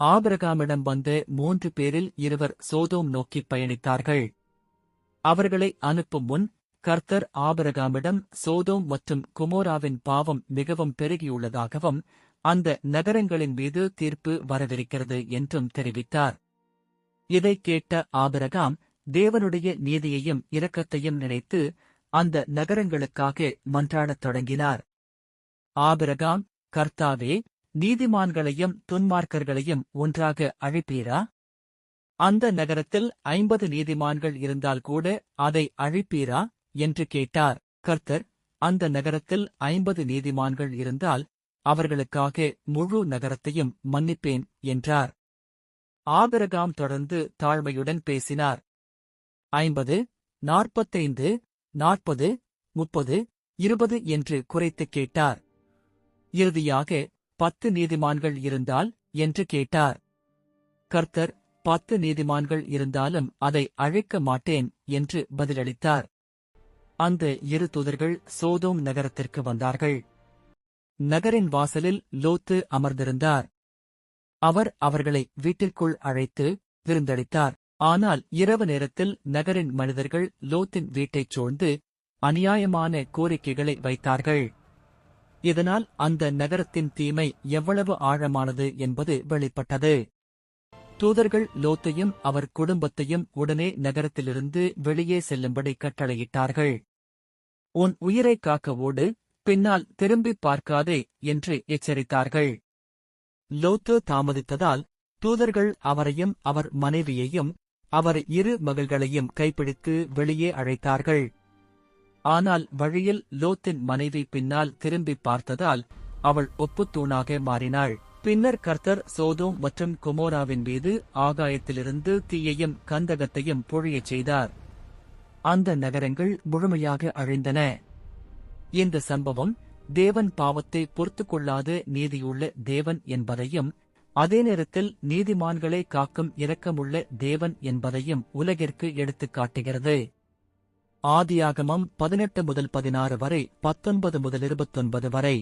ஆபிரகாமிடம் வந்த 3 பேரில் இருவர் சோதோம் நோக்கிப் பயணித்தார்கள். அவர்களை அனுப்பும் முன் கர்த்தர் ஆபிரகாமிடம் சோதோம் மற்றும் குமோராவின் பாவம் மிகவும் பெருகியுள்ளதாகவும் அந்த நகரங்களின் மீது தீர்ப்பு வரவிருக்கிறது என்றும் தெரிவித்தார். இதைக் கேட்ட ஆபிரகாம் தேவனுடைய நீதியையும் இரக்கத்தையும் நினைத்து அந்த நகரங்களுக்காக மன்றாடத் தொடங்கினார். ஆபிரகாம், கர்த்தாவே, நீதிமான்களையும் துன்மார்க்கர்களையும் ஒன்றாக அழிப்பீரா? அந்த நகரத்தில் 50 நீதிமான்கள் இருந்தால் கூட அதை அழிப்பீரா என்று கேட்டார். கர்த்தர், அந்த நகரத்தில் 50 நீதிமான்கள் இருந்தால் அவர்களுக்காக முழு நகரத்தையும் மன்னிப்பேன் என்றார். ஆபிரகாம் தொடர்ந்து தாழ்மையுடன் பேசினார். 50, 45, 40, 30, 20 என்று குறைத்துக் கேட்டார். இறுதியாக 10 நீதிமான்கள் இருந்தால் என்று கேட்டார். கர்த்தர், 10 நீதிமான்கள் இருந்தாலும் அதை அழிக்க மாட்டேன் என்று பதிலளித்தார். அந்த 2 தூதர்கள் சோதோம் நகரத்திற்கு வந்தார்கள். நகரின் வாசலில் லோத்து அமர்ந்திருந்தார். அவர் அவர்களை வீட்டிற்குள் அழைத்து விருந்தளித்தார். ஆனால் இரவு நேரத்தில் நகரின் மனிதர்கள் லோத்தின் வீட்டைச் சூழ்ந்து அநியாயமான கோரிக்கைகளை வைத்தார்கள். இதனால் அந்த நகரத்தின் தீமை எவ்வளவு ஆழமானது என்பது வெளிப்பட்டது. தூதர்கள் லோத்தையும் அவர் குடும்பத்தையும் உடனே நகரத்திலிருந்து வெளியே செல்லும்படி கட்டளையிட்டார்கள். உன் உயிரைக் காக்க ஓடு, பின்னால் திரும்பிப் பார்க்காதே என்று எச்சரித்தார்கள். லோத்து தாமதித்ததால் தூதர்கள் அவரையும் அவர் மனைவியையும் அவர் 2 மகள்களையும் கைப்பிடித்து வெளியே அழைத்தார்கள். ஆனால் வழியில் லோத்தின் மனைவி பின்னால் திரும்பிப் பார்த்ததால் அவள் ஒப்புத்தூணாக மாறினாள். பின்னர் கர்த்தர் சோதோம் மற்றும் குமோராவின் மீது ஆகாயத்திலிருந்து தீயையும் கந்தகத்தையும் பொழியச் செய்தார். அந்த நகரங்கள் முழுமையாக அழிந்தன. இந்த சம்பவம் தேவன் பாவத்தை பொறுத்துக் கொள்ளாத நீதியுள்ள தேவன் என்பதையும் அதே நேரத்தில் நீதிமான்களை காக்கும் இரக்கமுள்ள தேவன் என்பதையும் உலகிற்கு எடுத்துக் காட்டுகிறது. ஆதியாகமம் 18 முதல் 16 வரை, 19 முதல் 29 வரை.